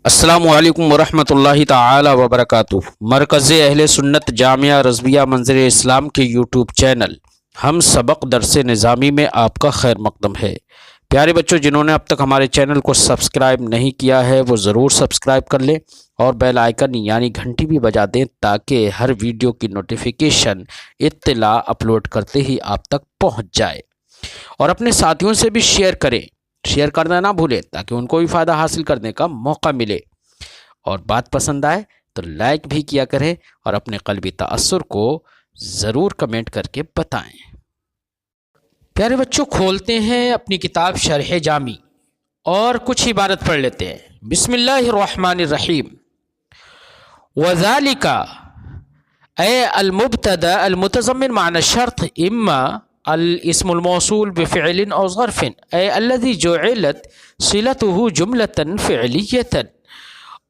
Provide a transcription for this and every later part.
السلام علیکم ورحمۃ اللہ تعالی وبرکاتہ۔ مرکز اہل سنت جامعہ رضویہ منظر اسلام کے یوٹیوب چینل ہم سبق درس نظامی میں آپ کا خیر مقدم ہے۔ پیارے بچوں، جنہوں نے اب تک ہمارے چینل کو سبسکرائب نہیں کیا ہے وہ ضرور سبسکرائب کر لیں اور بیل آئیکن یعنی گھنٹی بھی بجا دیں تاکہ ہر ویڈیو کی نوٹیفیکیشن اطلاع اپلوڈ کرتے ہی آپ تک پہنچ جائے، اور اپنے ساتھیوں سے بھی شیئر کریں، شیئر کرنا نہ بھولیں تاکہ ان کو بھی فائدہ حاصل کرنے کا موقع ملے، اور بات پسند آئے تو لائک بھی کیا کریں اور اپنے قلبی تأثر کو ضرور کمنٹ کر کے بتائیں۔ پیارے بچوں، کھولتے ہیں اپنی کتاب شرح جامی اور کچھ عبارت پڑھ لیتے ہیں۔ بسم اللہ الرحمن الرحیم۔ وَذَلِكَ اے المبتدا المتضمن معنى الشرط اما الاسم الموصول بفعل او ظرف اے الذي جعلت صلته جملة فعلية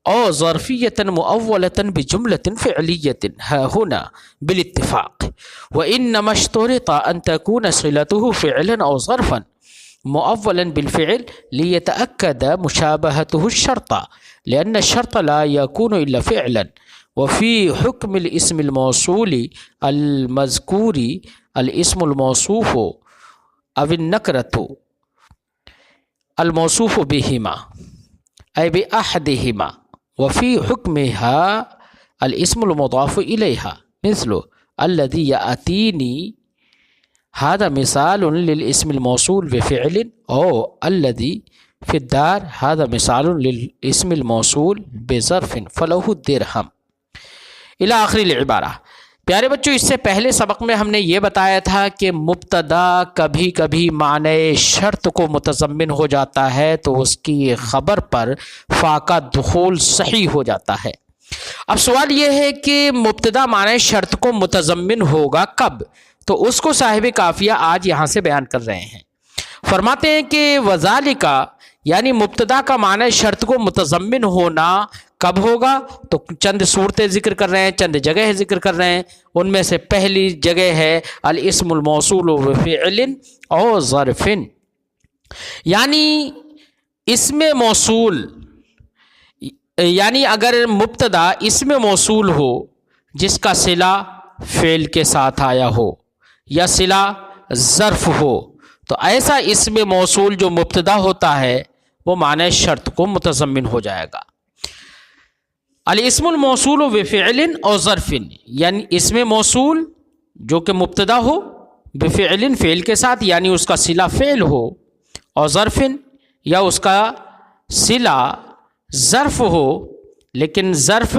او ظرفية مؤولة بجملة فعلية ها هنا بالاتفاق، وإنما اشترط أن تكون صلته فعلا أو ظرفا مؤولا بالفعل ليتأكد مشابهته الشرط، لأن الشرط لا يكون إلا فعلا، وفي حكم الاسم الموصول المذكور الاسم الموصوف أو النكرة الموصوف بهما أي بأحدهما، وفي حكمها الاسم المضاف إليها مثل الذي يأتيني، هذا مثال للاسم الموصول بفعل، أو الذي في الدار هذا مثال للاسم الموصول بظرف فله الدرهم إلى آخر العبارة۔ پیارے بچوں، اس سے پہلے سبق میں ہم نے یہ بتایا تھا کہ مبتدا کبھی کبھی معنی شرط کو متضمن ہو جاتا ہے تو اس کی خبر پر فا کا دخول صحیح ہو جاتا ہے۔ اب سوال یہ ہے کہ مبتدا معنی شرط کو متضمن ہوگا کب؟ تو اس کو صاحب قافیہ آج یہاں سے بیان کر رہے ہیں۔ فرماتے ہیں کہ وذالکا یعنی مبتدا کا معنی شرط کو متضمن ہونا کب ہوگا؟ تو چند صورتیں ذکر کر رہے ہیں، چند جگہ ذکر کر رہے ہیں۔ ان میں سے پہلی جگہ ہے الاسم الموصول بفعل او ظرف، یعنی اسم موصول، یعنی اگر مبتدا اسم موصول ہو جس کا صلہ فعل کے ساتھ آیا ہو یا صلہ ظرف ہو، تو ایسا اسم موصول جو مبتدا ہوتا ہے وہ معنی شرط کو متضمن ہو جائے گا۔ الاسم الموصول بفعل او ظرف، یعنی اسم موصول جو کہ مبتدا ہو، بفعل فعل کے ساتھ یعنی اس کا صلہ فعل ہو، اور ظرف یا اس کا صلہ ظرف ہو لیکن ظرف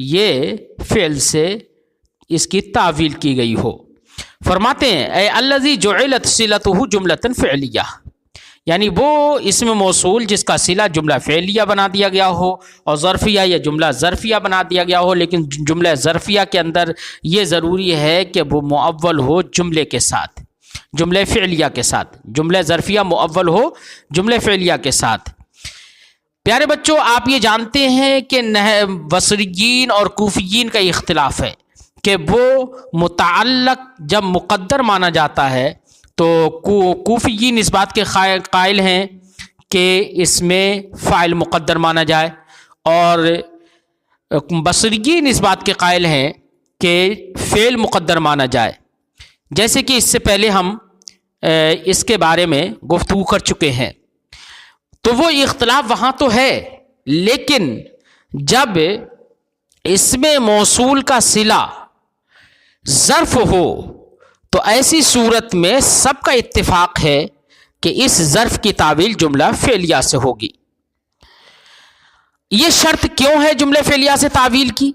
یہ فعل سے اس کی تعویل کی گئی ہو۔ فرماتے ہیں اے الذی جعلت صلته جملۃ فعلیہ، یعنی وہ اسم موصول جس کا صلہ جملہ فعلیہ بنا دیا گیا ہو اور ظرفیہ یا جملہ ظرفیہ بنا دیا گیا ہو، لیکن جملہ ظرفیہ کے اندر یہ ضروری ہے کہ وہ مؤول ہو جملے کے ساتھ، جملہ فعلیہ کے ساتھ، جملہ ظرفیہ مؤول ہو جملہ فعلیہ کے ساتھ۔ پیارے بچوں، آپ یہ جانتے ہیں کہ بصریین اور کوفیین کا اختلاف ہے کہ وہ متعلق جب مقدر مانا جاتا ہے تو کوفیین اس بات کے قائل ہیں کہ اس میں فاعل مقدر مانا جائے، اور بصریین اس بات کے قائل ہیں کہ فعل مقدر مانا جائے، جیسے کہ اس سے پہلے ہم اس کے بارے میں گفتگو کر چکے ہیں۔ تو وہ اختلاف وہاں تو ہے، لیکن جب اسم موصول کا صلہ ظرف ہو تو ایسی صورت میں سب کا اتفاق ہے کہ اس ظرف کی تعویل جملہ فعلیہ سے ہوگی۔ یہ شرط کیوں ہے جملہ فعلیہ سے تعویل کی؟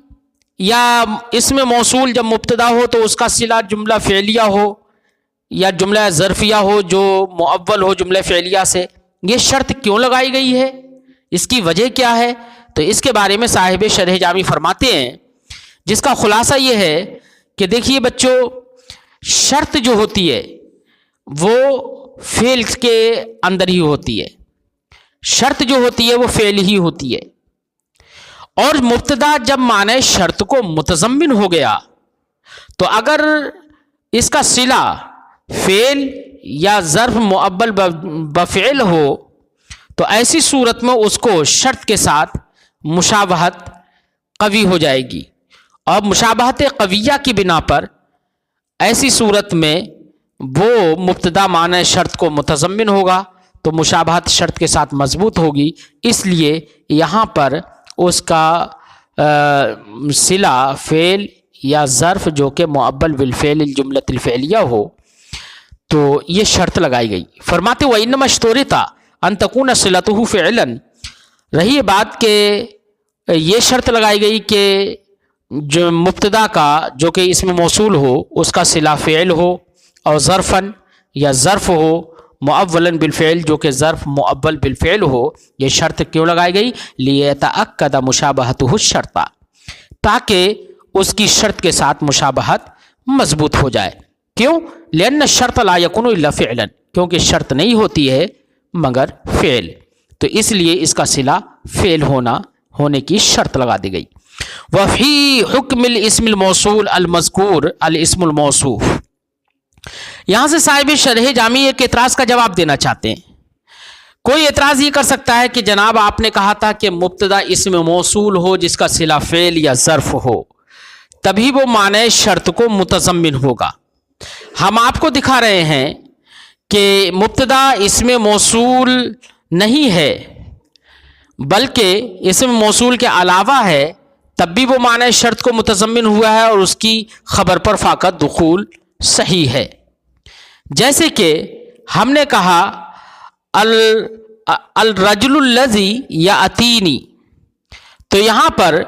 یا اسم موصول جب مبتدا ہو تو اس کا صلہ جملہ فعلیہ ہو یا جملہ ظرفیہ ہو جو مؤول ہو جملہ فعلیہ سے، یہ شرط کیوں لگائی گئی ہے؟ اس کی وجہ کیا ہے؟ تو اس کے بارے میں صاحب شرح جامی فرماتے ہیں، جس کا خلاصہ یہ ہے کہ دیکھیے بچوں، شرط جو ہوتی ہے وہ فعل کے اندر ہی ہوتی ہے، شرط جو ہوتی ہے وہ فعل ہی ہوتی ہے، اور مبتدا جب معنی شرط کو متضمن ہو گیا تو اگر اس کا صلہ فعل یا ظرف مؤول بفعل ہو تو ایسی صورت میں اس کو شرط کے ساتھ مشابہت قوی ہو جائے گی، اور مشابہت قویہ کی بنا پر ایسی صورت میں وہ مبتدا معنی شرط کو متضمن ہوگا، تو مشابہت شرط کے ساتھ مضبوط ہوگی، اس لیے یہاں پر اس کا صلہ فعل یا ظرف جو کہ مؤول بالفعل الجملۃ الفعلیہ ہو، تو یہ شرط لگائی گئی۔ فرماتے وَإِنَّمَا اشْتُرِطَ أَن تَكُونَ صِلَتُهُ فِعْلًا، رہی یہ بات کہ یہ شرط لگائی گئی کہ جو مبتدا کا جو کہ اسم موصول ہو اس کا صلہ فعل ہو، اور ظرفاً یا ظرف ہو مؤولاً بالفعل جو کہ ظرف مؤول بالفعل ہو۔ یہ شرط کیوں لگائی گئی؟ لِيَتَأَكَّدَ مُشَابَهَتُهُ الشَّرْطَ، تاکہ اس کی شرط کے ساتھ مشابہت مضبوط ہو جائے۔ کیوں؟ لأن الشرط لا يكون الا فعلا، کیونکہ شرط نہیں ہوتی ہے مگر فعل، تو اس لیے اس کا صلہ فعل ہونے کی شرط لگا دی گئی۔ وفی حکم الاسم الموصول المذکور الاسم الموصوف، یہاں سے صاحب شرح جامی ایک اعتراض کا جواب دینا چاہتے ہیں۔ کوئی اعتراض یہ کر سکتا ہے کہ جناب آپ نے کہا تھا کہ مبتدا اسم موصول ہو جس کا صلہ فعل یا ظرف ہو، تبھی وہ معنی شرط کو متضمن ہوگا۔ ہم آپ کو دکھا رہے ہیں کہ مبتدا اسم موصول نہیں ہے بلکہ اسم موصول کے علاوہ ہے، تب بھی وہ معنی شرط کو متضمن ہوا ہے اور اس کی خبر پر فاقد دخول صحیح ہے۔ جیسے کہ ہم نے کہا الرجل الذی یاتینی، تو یہاں پر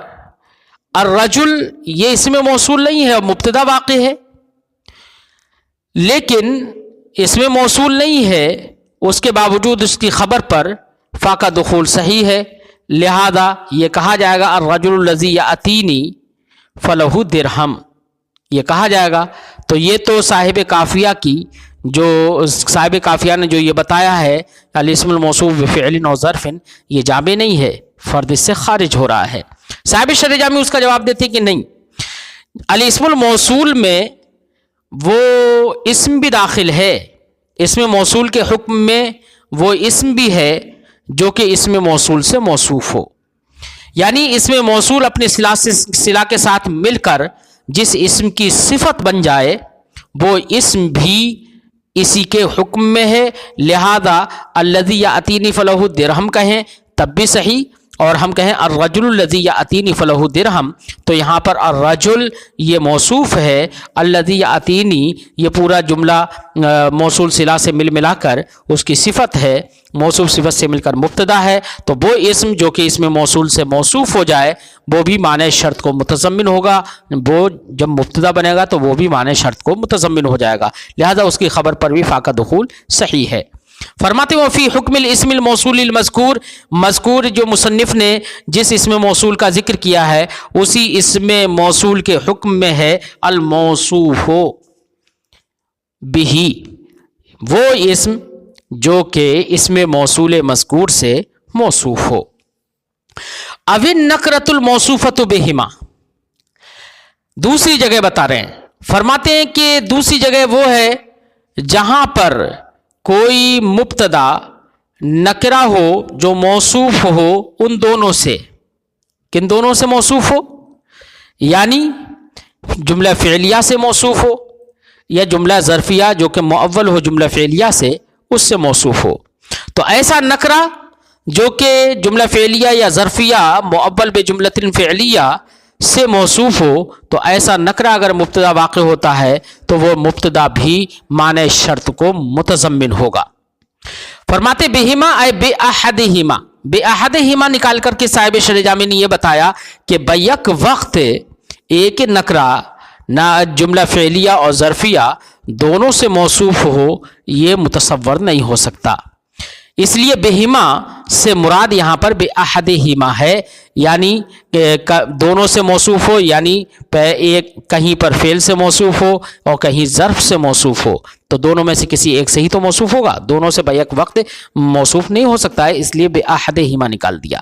الرجل یہ اسم موصول نہیں ہے، مبتدا واقع ہے، لیکن اسم موصول نہیں ہے، اس کے باوجود اس کی خبر پر فاقہ دخول صحیح ہے، لہذا یہ کہا جائے گا الرجل الذی یاتینی فلہ درہم، یہ کہا جائے گا۔ تو یہ تو صاحب قافیہ نے جو یہ بتایا ہے الاسم الموصوف بفعل و ظرف، یہ جامع نہیں ہے، فرد اس سے خارج ہو رہا ہے۔ صاحب شرح جامی اس کا جواب دیتے کہ نہیں، الاسم الموصول میں وہ اسم بھی داخل ہے، اسم موصول کے حکم میں وہ اسم بھی ہے جو کہ اسم موصول سے موصوف ہو، یعنی اسم موصول اپنے صلہ کے ساتھ مل کر جس اسم کی صفت بن جائے وہ اسم بھی اسی کے حکم میں ہے، لہذا الذی یاتینی فلہ درہم کہیں تب بھی صحیح، اور ہم کہیں الرجل الذی یاتینی فلہ درہم، تو یہاں پر الرجل یہ موصوف ہے، الذی یاتینی یہ پورا جملہ موصول صلہ سے ملا کر اس کی صفت ہے، موصوف صفت سے مل کر مبتدا ہے، تو وہ اسم جو کہ اسم موصول سے موصوف ہو جائے وہ بھی معنی شرط کو متضمن ہوگا، وہ جب مبتدا بنے گا تو وہ بھی معنی شرط کو متضمن ہو جائے گا، لہذا اس کی خبر پر بھی فاقہ دخول صحیح ہے۔ فرماتے ہیں فی حکم الاسم الموصول المذکور، مذکور جو مصنف نے جس اسم موصول کا ذکر کیا ہے اسی اسم موصول کے حکم میں ہے الموصوف بہ، وہ اسم جو کہ اسم موصول مذکور سے موصوف ہو۔ او النکرۃ الموصوفۃ بہما، دوسری جگہ بتا رہے ہیں، فرماتے ہیں کہ دوسری جگہ وہ ہے جہاں پر کوئی مبتدا نکرہ ہو جو موصوف ہو ان دونوں سے، کن دونوں سے موصوف ہو؟ یعنی جملہ فعلیہ سے موصوف ہو یا جملہ ظرفیہ جو کہ مؤول ہو جملہ فعلیہ سے، اس سے موصوف ہو۔ تو ایسا نکرہ جو کہ جملہ فعلیہ یا ظرفیہ مؤول بجملۃ فعلیہ سے موصوف ہو، تو ایسا نکرہ اگر مبتدا واقع ہوتا ہے تو وہ مبتدا بھی معنی شرط کو متضمن ہوگا۔ فرماتے بہما اے بے احدہما، بے احدہما نکال کر کے صاحب شرح جامی نے یہ بتایا کہ بیک وقت ایک نکرہ نہ جملہ فعلیہ اور ظرفیہ دونوں سے موصوف ہو یہ متصور نہیں ہو سکتا، اس لیے بہما سے مراد یہاں پر بے احدہما ہے، یعنی دونوں سے موصوف ہو، یعنی ایک کہیں پر فعل سے موصوف ہو اور کہیں ظرف سے موصوف ہو، تو دونوں میں سے کسی ایک سے ہی تو موصوف ہوگا، دونوں سے بیک وقت موصوف نہیں ہو سکتا ہے، اس لیے بے احدہما نکال دیا۔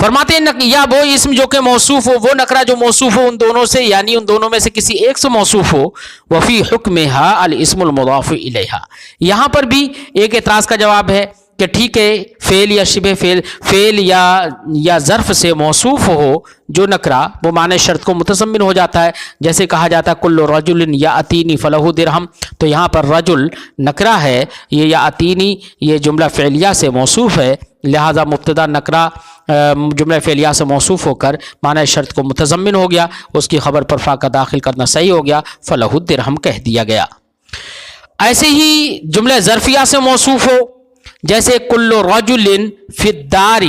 فرماتے ہیں یا وہ اسم جو کہ موصوف ہو، وہ نکرہ جو موصوف ہو ان دونوں سے، یعنی ان دونوں میں سے کسی ایک سے موصوف ہو، وفی حکمہا الاسم المضاف الیہا، یہاں پر بھی ایک اعتراض کا جواب ہے کہ ٹھیک ہے فعل یا شبہ فعل یا ظرف سے موصوف ہو جو نکرہ وہ معنی شرط کو متضمن ہو جاتا ہے. جیسے کہا جاتا ہے کل رجل یاتینی فلہ درہم، تو یہاں پر رجل نکرہ ہے، یہ یاتینی یہ جملہ فعلیہ سے موصوف ہے، لہذا مبتدا نکرہ جملہ فعلیہ سے موصوف ہو کر معنی شرط کو متضمن ہو گیا، اس کی خبر پر فا کا داخل کرنا صحیح ہو گیا، فلہ درہم کہہ دیا گیا. ایسے ہی جملہ ظرفیہ سے موصوف ہو جیسے کل رجل فی الدار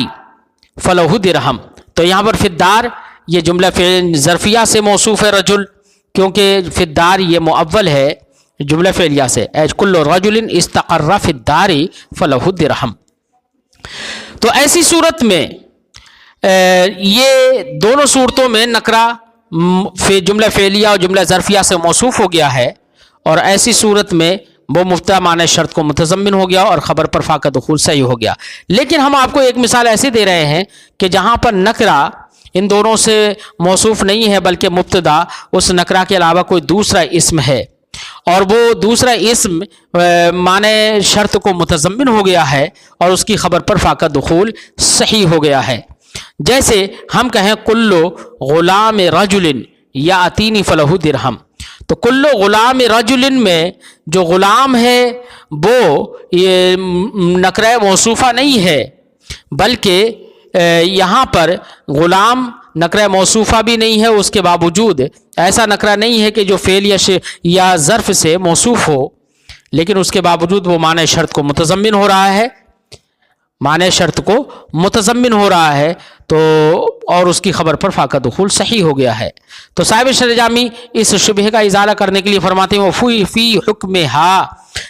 فلہ درہم، تو یہاں پر فی الدار یہ جملہ ظرفیہ سے موصوف ہے رجل، کیونکہ فی الدار یہ مؤول ہے جملہ فعلیہ سے، کل رجل استقر فی الدار فلہ درہم. تو ایسی صورت میں یہ دونوں صورتوں میں نکرہ جملہ فعلیہ اور جملہ ظرفیہ سے موصوف ہو گیا ہے، اور ایسی صورت میں وہ مبتدا معنی شرط کو متضمن ہو گیا اور خبر پر فا کا دخول صحیح ہو گیا. لیکن ہم آپ کو ایک مثال ایسے دے رہے ہیں کہ جہاں پر نکرہ ان دونوں سے موصوف نہیں ہے بلکہ مبتدا اس نکرہ کے علاوہ کوئی دوسرا اسم ہے، اور وہ دوسرا اسم معنی شرط کو متضمن ہو گیا ہے اور اس کی خبر پر فا کا دخول صحیح ہو گیا ہے. جیسے ہم کہیں کلو غلام رجل یاتینی فلہ درہم، تو کلو غلام رجل میں جو غلام ہے وہ یہ نکرہ موصوفہ نہیں ہے، بلکہ یہاں پر غلام نکرہ موصوفہ بھی نہیں ہے، اس کے باوجود ایسا نکرہ نہیں ہے کہ جو فعل یا ظرف سے موصوف ہو، لیکن اس کے باوجود وہ معنی شرط کو متضمن ہو رہا ہے، معنی شرط کو متضمن ہو رہا ہے، تو اور اس کی خبر پر فا کا دخول صحیح ہو گیا ہے. تو صاحب شرح جامی اس شبہ کا ازالہ کرنے کے لیے فرماتے ہیں فی حکمہا،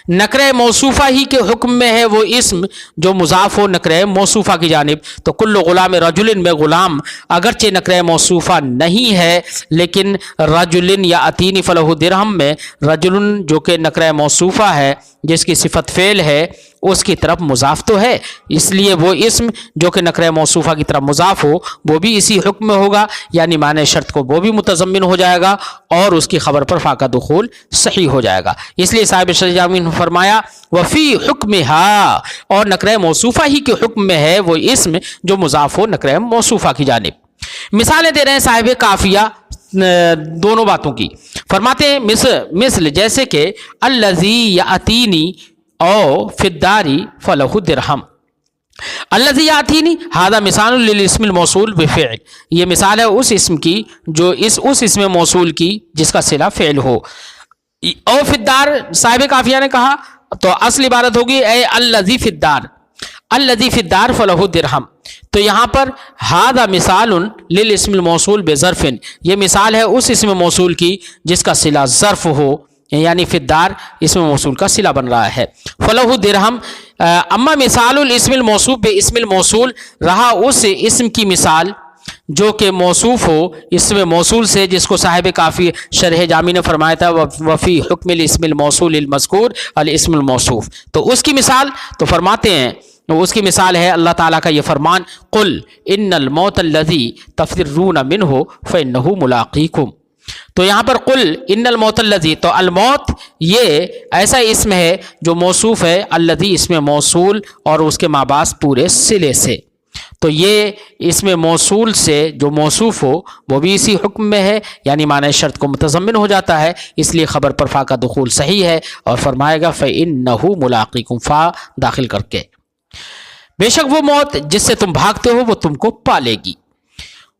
نکرہ موصوفہ ہی کے حکم میں ہے وہ اسم جو مضاف ہو نکرہ موصوفہ کی جانب. تو کل غلام رجل میں غلام اگرچہ نکرہ موصوفہ نہیں ہے، لیکن رجل یا اتینی فلہ درہم میں رجل جو کہ نکرہ موصوفہ ہے جس کی صفت فعل ہے اس کی طرف مضاف تو ہے، اس لیے وہ اسم جو کہ نکرہ موصوفہ کی طرف مضاف ہو وہ بھی اسی حکم میں ہوگا، یعنی معنی شرط کو وہ بھی متضمن ہو جائے گا اور اس کی خبر پر فا کا دخول صحیح ہو جائے گا. اس لیے صاحب شرح جامی نے فرمایا وفی حکمہا، اور نکرہ موصوفہ ہی کے حکم میں ہے وہ اسم جو مضاف ہو نکرہ موصوفہ کی جانب. مثالیں دے رہے ہیں صاحب کافیہ دونوں باتوں کی. فرماتے ہیں مثل جیسے کہ الذی یاتینی او فی الدار فلہ درہم. الذی یاتینی ھذا مثال للاسم الموصول بفعل، یہ مثال ہے اس اسم کی جو اس اسم موصول کی جس کا صلہ فعل ہو. او فی الدار صاحب کافیہ نے کہا تو اصل عبارت ہوگی اے الذی فی الدار، الذی فی الدار فلہ درہم. تو یہاں پر ھذا مثال للاسم الموصول بظرف، یہ مثال ہے اس اسم موصول کی جس کا صلہ ظرف ہو، یعنی فی الدار اسم موصول کا صلہ بن رہا ہے. فلہ درہم، اما مثال الاسم الموصوف باسم الموصول، رہا اس اسم کی مثال جو کہ موصوف ہو اسم موصول سے، جس کو صاحب کافی شرح جامی نے فرمایا تھا وفی حکم الاسم الموصول المذکور الاسم الموصوف. تو اس کی مثال تو فرماتے ہیں اس کی مثال ہے اللہ تعالیٰ کا یہ فرمان قل ان الموت الذی تفرون منہ فانہ ملاقیکم. تو یہاں پر قل ان الموت الذی، تو الموت یہ ایسا اسم ہے جو موصوف ہے، الذی اسم موصول اور اس کے مابعث پورے صلے سے. تو یہ اسم موصول سے جو موصوف ہو وہ بھی اسی حکم میں ہے، یعنی معنی شرط کو متضمن ہو جاتا ہے، اس لیے خبر پر فا کا دخول صحیح ہے اور فرمائے گا فإنہ ملاقیکم، فا داخل کر کے بے شک وہ موت جس سے تم بھاگتے ہو وہ تم کو پالے گی.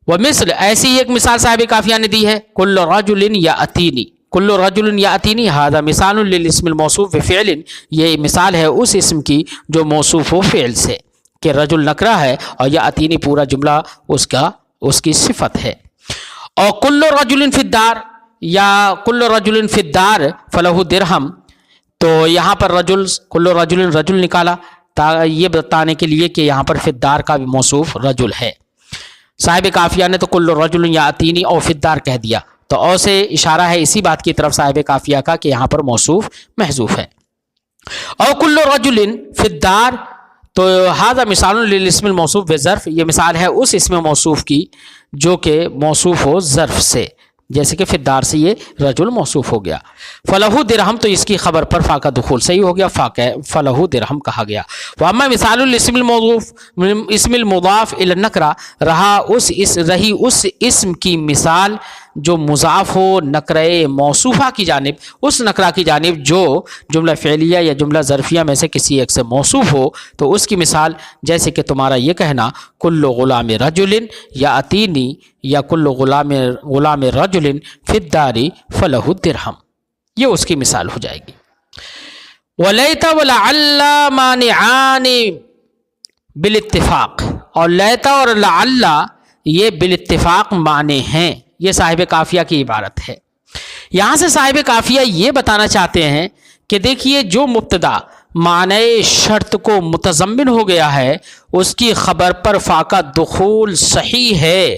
ومثل، ایسی ایک مثال صاحب کافیہ نے دی ہے کل رجل یاتینی، کل رجل یاتینی ھذا مثال للاسم الموصوف بفعل، یہ مثال ہے اس اسم کی جو موصوف ہو فعل سے، کہ رجل نکرہ ہے اور یاتینی پورا جملہ اس کی صفت ہے. اور کل رجل فی الدار یا کل رجل فی الدار فلہ درہم، تو یہاں پر کل رجل نکالا یہ بتانے کے لیے کہ یہاں پر فی الدار کا بھی موصوف رجل ہے. صاحب کافیہ نے تو کل رجل یاتینی او فی الدار کہہ دیا، تو او سے اشارہ ہے اسی بات کی طرف صاحب کافیہ کا کہ یہاں پر موصوف محذوف ہے. او کل رجل فی الدار، تو ھذا مثال للاسم الموصوف بظرف، یہ مثال ہے اس اسم موصوف کی جو کہ موصوف ہو ظرف سے. جیسے کہ فدار سے یہ رجل موصوف ہو گیا. فلہو درہم تو اس کی خبر پر فا کا دخول صحیح ہو گیا، فلہو درہم کہا گیا. واما مثال الاسم المضاف الی النکرہ، رہی اس اسم کی مثال جو مضاف ہو نکرہ موصوفہ کی جانب، اس نکرہ کی جانب جو جملہ فعلیہ یا جملہ ظرفیہ میں سے کسی ایک سے موصوف ہو، تو اس کی مثال جیسے کہ تمہارا یہ کہنا کل غلام رجل یا اتینی یا کل غلام رجل فی الدار فلہ الدرہم، یہ اس کی مثال ہو جائے گی. ولیت ولعل مانعان بالاتفاق، اور لیت اور لعل یہ بالاتفاق معنی ہیں. یہ صاحب قافیہ کی عبارت ہے. یہاں سے صاحب قافیہ یہ بتانا چاہتے ہیں کہ دیکھیے جو مبتدا معنی شرط کو متضمن ہو گیا ہے اس کی خبر پر فا کا دخول صحیح ہے،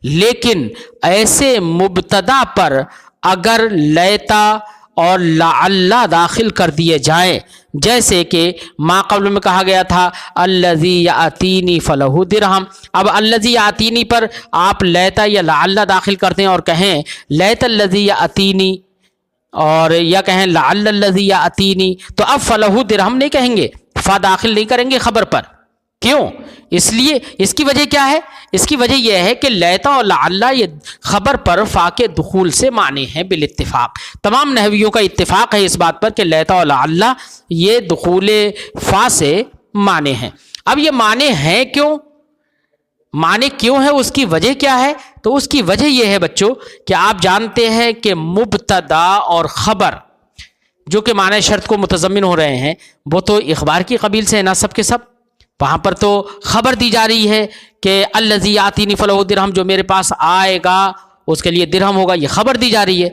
لیکن ایسے مبتدا پر اگر لیتا اور لعل داخل کر دیے جائیں، جیسے کہ ما قبل میں کہا گیا تھا الذی یاتینی فلہ درہم، اب الذی یاتینی پر آپ لیتا یا لعل داخل کرتے ہیں اور کہیں لیت الذی یاتینی، اور یا کہیں لعل الذی یاتینی، تو اب فلہ درہم نہیں کہیں گے، فا داخل نہیں کریں گے خبر پر. کیوں؟ اس لیے اس کی وجہ کیا ہے؟ اس کی وجہ یہ ہے کہ لیتا اور لعل یہ خبر پر فا کے دخول سے معنی ہیں بالاتفاق. تمام نحویوں کا اتفاق ہے اس بات پر کہ لیتا اور لعل یہ دخول فا سے معنی ہیں. اب یہ معنی ہیں کیوں؟ معنی کیوں ہے؟ اس کی وجہ کیا ہے؟ تو اس کی وجہ یہ ہے بچوں کہ آپ جانتے ہیں کہ مبتدا اور خبر جو کہ معنی شرط کو متضمن ہو رہے ہیں وہ تو اخبار کی قبیل سے ہے نا سب کے سب. وہاں پر تو خبر دی جا رہی ہے کہ الذی یاتینی فلہ درہم، جو میرے پاس آئے گا اس کے لیے درہم ہوگا، یہ خبر دی جا رہی ہے.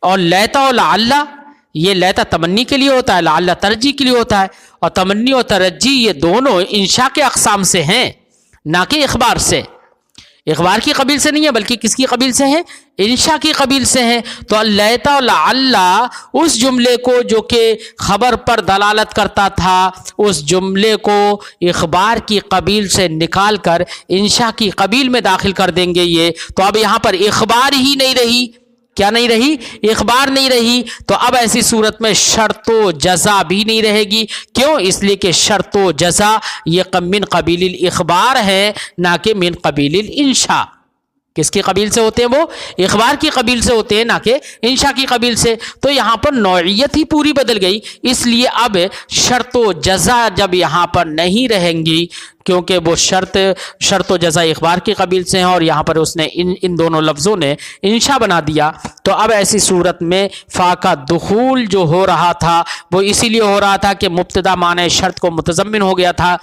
اور لیتا اور لعل یہ لیتا تمنی کے لیے ہوتا ہے، لعل ترجیح کے لیے ہوتا ہے، اور تمنی اور ترجیح یہ دونوں انشاء کے اقسام سے ہیں نہ کہ اخبار سے. اخبار کی قبیل سے نہیں ہے بلکہ کس کی قبیل سے ہیں؟ انشاء کی قبیل سے ہیں. تو لیتا اور لعل اس جملے کو جو کہ خبر پر دلالت کرتا تھا اس جملے کو اخبار کی قبیل سے نکال کر انشاء کی قبیل میں داخل کر دیں گے. یہ تو اب یہاں پر اخبار ہی نہیں رہی. کیا نہیں رہی؟ اخبار نہیں رہی. تو اب ایسی صورت میں شرط و جزا بھی نہیں رہے گی. کیوں؟ اس لیے کہ شرط و جزا یہ من قبیل الاخبار ہے نہ کہ من قبیل الانشاء. کس کی قبیل سے ہوتے ہیں؟ وہ اخبار کی قبیل سے ہوتے ہیں نہ کہ انشاء کی قبیل سے. تو یہاں پر نوعیت ہی پوری بدل گئی. اس لیے اب شرط و جزا جب یہاں پر نہیں رہیں گی کیونکہ وہ شرط و جزا اخبار کی قبیل سے ہیں اور یہاں پر اس نے ان دونوں لفظوں نے انشاء بنا دیا، تو اب ایسی صورت میں فا کا دخول جو ہو رہا تھا وہ اسی لیے ہو رہا تھا کہ مبتدا معنی شرط کو متضمن ہو گیا تھا،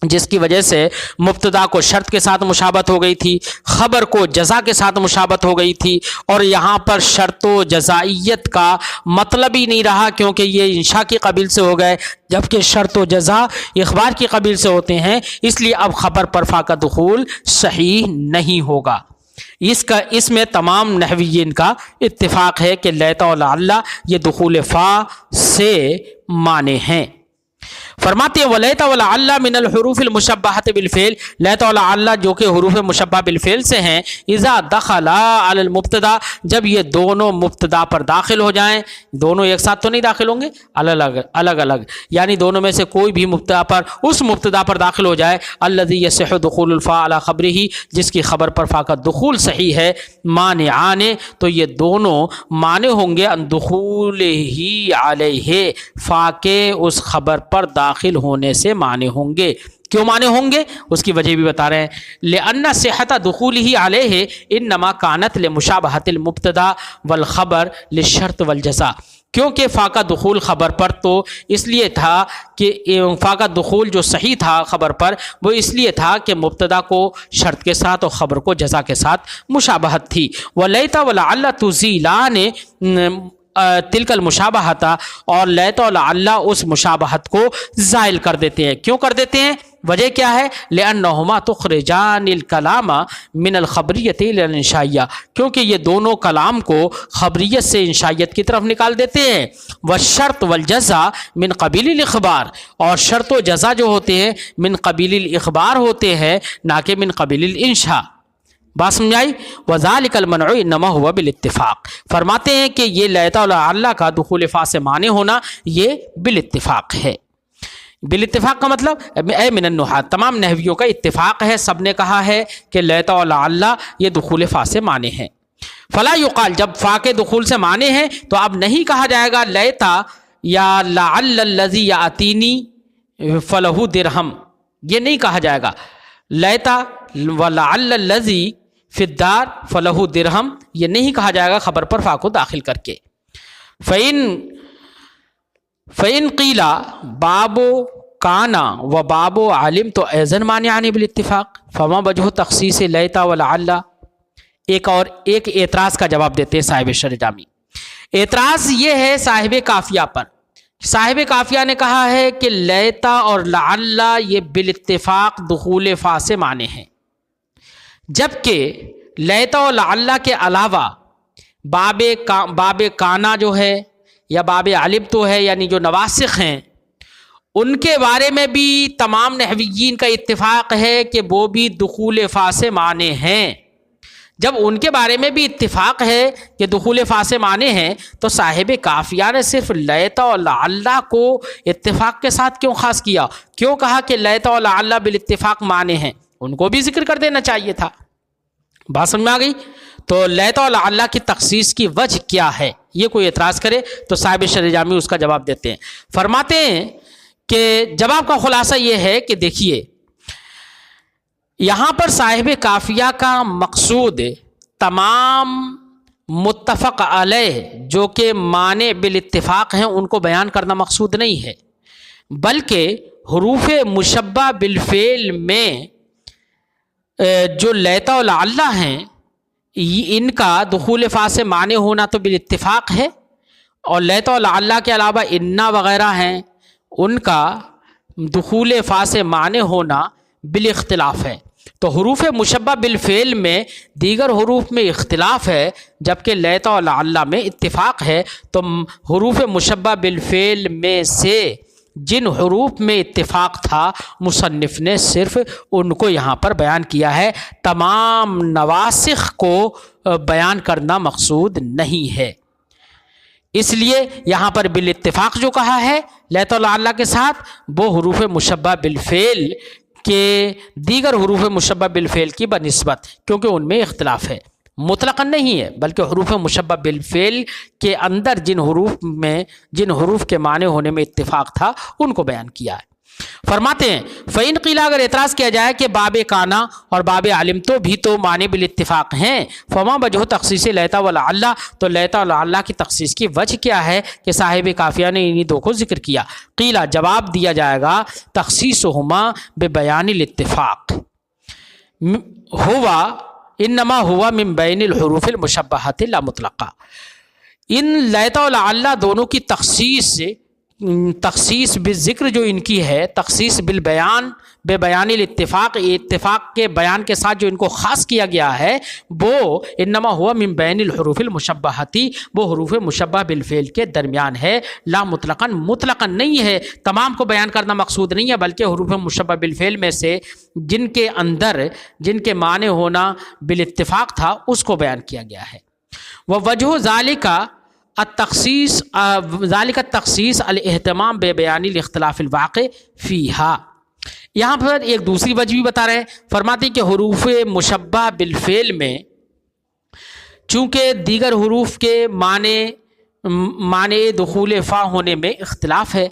جس کی وجہ سے مبتدا کو شرط کے ساتھ مشابہت ہو گئی تھی، خبر کو جزا کے ساتھ مشابہت ہو گئی تھی. اور یہاں پر شرط و جزائیت کا مطلب ہی نہیں رہا کیونکہ یہ انشاء کی قبیل سے ہو گئے، جبکہ شرط و جزا اخبار کی قبیل سے ہوتے ہیں. اس لیے اب خبر پر فا کا دخول صحیح نہیں ہوگا. اس میں تمام نحویین کا اتفاق ہے کہ لیتا و لعل یہ دخول فا سے معنی ہیں. فرماتے ہیں ولیتا ولعل من الحروف المشبہۃ بالفعل، لیتا ولعل جو کہ حروف مشبہ بالفعل سے ہیں، اذا دخلا علی المبتدا جب یہ دونوں مبتدا پر داخل ہو جائیں، دونوں ایک ساتھ تو نہیں داخل ہوں گے، الگ الگ، یعنی دونوں میں سے کوئی بھی مبتدا پر اس مبتدا پر داخل ہو جائے الذی یصح دخول الفاء علی خبرہ جس کی خبر پر فا کا دخول صحیح ہے، مانعان تو یہ دونوں مانع ہوں گے ان دخولہ علیہ فا کے اس خبر پر داخل ہونے سے معنی ہوں گے. کیوں معنی ہوں گے؟ اس کی وجہ بھی بتا رہے ہیں. لأن صحت دخولہ علیہ انما کانت لمشابہۃ المبتدا والخبر للشرط والجزاء، کیونکہ فا کا دخول خبر پر تو اس لیے تھا کہ فا کا دخول جو صحیح تھا خبر پر وہ اس لیے تھا کہ مبتدا کو شرط کے ساتھ اور خبر کو جزا کے ساتھ مشابہت تھی. ولیتا ولعل تزیلان تلک المشابہۃ اور لیتا ولعل اس مشابہت کو زائل کر دیتے ہیں. کیوں کر دیتے ہیں؟ وجہ کیا ہے؟ لأنہما تخرجان الکلام من الخبریت الی الانشائیہ، کیونکہ یہ دونوں کلام کو خبریت سے انشائیت کی طرف نکال دیتے ہیں. والشرط والجزا من قبیل الاخبار، اور شرط و جزا جو ہوتے ہیں من قبیل الاخبار ہوتے ہیں نہ کہ من قبیل الانشاء. بات سمجھ آئی؟ وذالک المنع انما ہوا بالاتفاق، فرماتے ہیں کہ یہ لیتا و لعل کا دخول فا سے معنی ہونا یہ بالاتفاق ہے۔ بالاتفاق کا مطلب اے من النحات، تمام نحویوں کا اتفاق ہے، سب نے کہا ہے کہ لیتا و لعل یہ دخول فا سے معنی ہے۔ فلا یقال، جب فا کے دخول سے معنی ہے تو اب نہیں کہا جائے گا لیتا یا لعل الذی یاتینی فلہ درہم، یہ نہیں کہا جائے گا لیتا ولعل الذی فی الدار فلہ درہم، یہ نہیں کہا جائے گا خبر پر فا کو داخل کر کے۔ فَإِن قِيلَ باب کانا و باب عالم تو ایزن مانعان بالاتفاق فما وجہ تخصیص لیتا ولعل۔ ایک اعتراض کا جواب دیتے ہیں صاحب شرح جامی۔ اعتراض یہ ہے صاحب کافیہ پر، صاحب کافیہ نے کہا ہے کہ لیتا اور لعل یہ بالاتفاق دخول فا سے معنی ہیں، جبکہ لیتا و لعل کے علاوہ باب کانا جو ہے یا باب علم تو ہے، یعنی جو نواسخ ہیں ان کے بارے میں بھی تمام نحویین کا اتفاق ہے کہ وہ بھی دخول فا سے معنی ہیں۔ جب ان کے بارے میں بھی اتفاق ہے کہ دخول فا سے معنی ہیں تو صاحب کافیہ نے صرف لیتا و لعل کو اتفاق کے ساتھ کیوں خاص کیا؟ کیوں کہا کہ لیتا و لعل بالاتفاق معنی ہیں؟ ان کو بھی ذکر کر دینا چاہیے تھا۔ بات سمجھ میں آ گئی؟ تو لیتا و لعل کی تخصیص کی وجہ کیا ہے؟ یہ کوئی اعتراض کرے تو صاحب شرح جامی اس کا جواب دیتے ہیں، فرماتے ہیں کہ جواب کا خلاصہ یہ ہے کہ دیکھیے یہاں پر صاحب کافیہ کا مقصود تمام متفق علیہ جو کہ معنی بالاتفاق ہیں ان کو بیان کرنا مقصود نہیں ہے، بلکہ حروف مشبہ بالفعل میں جو لیتا و لعل ہیں ان کا دخول فا سے معنی ہونا تو بالاتفاق ہے، اور لیتا و لعل کے علاوہ انا وغیرہ ہیں ان کا دخول فا سے معنی ہونا بالاختلاف ہے۔ تو حروف مشبہ بالفعل میں دیگر حروف میں اختلاف ہے، جبکہ لیتا و لعل میں اتفاق ہے۔ تو حروف مشبہ بالفعل میں سے جن حروف میں اتفاق تھا مصنف نے صرف ان کو یہاں پر بیان کیا ہے، تمام نواسخ کو بیان کرنا مقصود نہیں ہے۔ اس لیے یہاں پر بالاتفاق جو کہا ہے لیتا و لعل کے ساتھ وہ حروف مشبہ بالفعل کے دیگر حروف مشبہ بالفعل کی بنسبت، کیونکہ ان میں اختلاف ہے، مطلقاً نہیں ہے بلکہ حروف مشبہ بالفعل کے اندر جن حروف کے معنی ہونے میں اتفاق تھا ان کو بیان کیا ہے۔ فرماتے ہیں فَإِن قِيلَ، اگر اعتراض کیا جائے کہ باب کانا اور باب علم تو بھی تو معنی بالاتفاق ہیں، فما وجہ تخصیص لیتا و لعل، تو لیتا و لعل کی تخصیص کی وجہ کیا ہے کہ صاحب کافیہ نے انہی دو کو ذکر کیا؟ قیلا، جواب دیا جائے گا تخصیصہما ببیان الاتفاق ہوا انما ہوا من بین الحروف المشبہۃ لا مطلقہ۔ ان لیتا و لعل دونوں کی تخصیص بالذکر جو ان کی ہے، تخصیص بالبیان بے بیان الاتفاق، اتفاق کے بیان کے ساتھ جو ان کو خاص کیا گیا ہے، وہ انما ہوا من بین الحروف المشبہۃ، وہ حروف مشبہ بالفعل کے درمیان ہے، لا مطلقاً نہیں ہے، تمام کو بیان کرنا مقصود نہیں ہے، بلکہ حروف مشبہ بالفعل میں سے جن کے اندر جن کے معنی ہونا بالاتفاق تھا اس کو بیان کیا گیا ہے۔ ووجہ ذالک التخصیص الاہتمام بے بیان الاختلاف الواقع فیہا۔ یہاں پر ایک دوسری وجہ بھی بتا رہے ہیں، فرماتے ہیں کہ حروف مشبہ بالفعل میں چونکہ دیگر حروف کے معنی دخول فا ہونے میں اختلاف ہے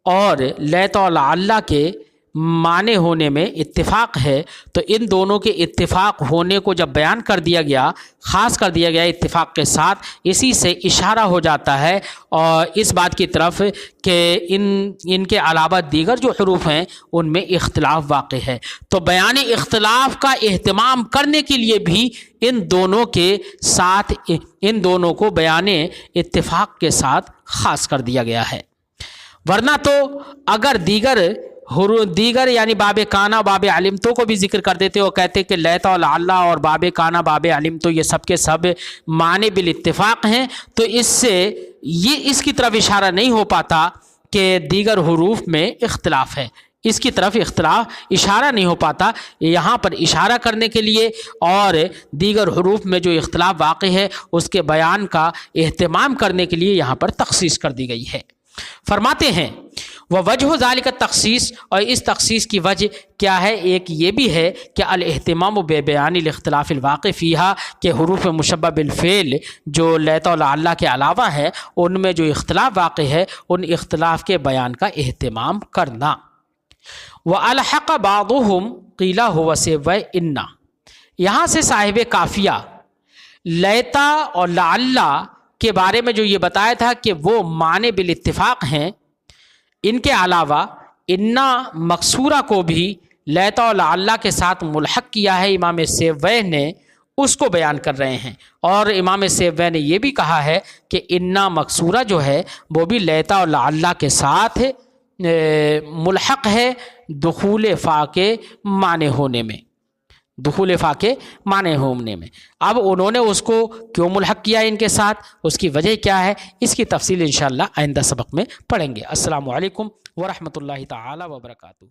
اور لیتا و لعل کے معنی ہونے میں اتفاق ہے، تو ان دونوں کے اتفاق ہونے کو جب بیان کر دیا گیا، خاص کر دیا گیا اتفاق کے ساتھ، اسی سے اشارہ ہو جاتا ہے اور اس بات کی طرف کہ ان کے علاوہ دیگر جو حروف ہیں ان میں اختلاف واقع ہے، تو بیان اختلاف کا اہتمام کرنے کے لیے بھی ان دونوں کو بیان اتفاق کے ساتھ خاص کر دیا گیا ہے۔ ورنہ تو اگر دیگر یعنی باب کانا باب علم تو کو بھی ذکر کر دیتے اور کہتے کہ لیتا و لعل اور باب کانا باب علم تو یہ سب کے سب معنی بالاتفاق ہیں، تو اس سے یہ اس کی طرف اشارہ نہیں ہو پاتا کہ دیگر حروف میں اختلاف ہے، اس کی طرف اختلاف اشارہ نہیں ہو پاتا. یہاں پر اشارہ کرنے کے لیے اور دیگر حروف میں جو اختلاف واقع ہے اس کے بیان کا اہتمام کرنے کے لیے یہاں پر تخصیص کر دی گئی ہے. فرماتے ہیں ووجہ ذالک التخصیص، اور اس تخصیص کی وجہ کیا ہے؟ ایک یہ بھی ہے کہ الاہتمام ببیان الاختلاف الواقع فیہا، کہ حروف مشبہ بالفعل جو لیت و لعل کے علاوہ ہے ان میں جو اختلاف واقع ہے ان اختلاف کے بیان کا اہتمام کرنا. وَأَلْحَقَ بَعْضُهُمْ قِيلَ هُوَ سِوَّ إِنَّ، یہاں سے صاحب کافیہ لیتا اور لعل کے بارے میں جو یہ بتایا تھا کہ وہ معنی بالاتفاق ہیں، ان کے علاوہ انا مقصورہ کو بھی لیتا و لعل کے ساتھ ملحق کیا ہے امام سیبویہ نے، اس کو بیان کر رہے ہیں. اور امام سیبویہ نے یہ بھی کہا ہے کہ انا مقصورہ جو ہے وہ بھی لیتا و لعل کے ساتھ ملحق ہے دخول فا کے معنی ہونے میں، دخول فا کے معنی ہونے میں. اب انہوں نے اس کو کیوں ملحق کیا ان کے ساتھ، اس کی وجہ کیا ہے، اس کی تفصیل انشاءاللہ آئندہ سبق میں پڑھیں گے. السلام علیکم ورحمۃ اللہ تعالی وبرکاتہ.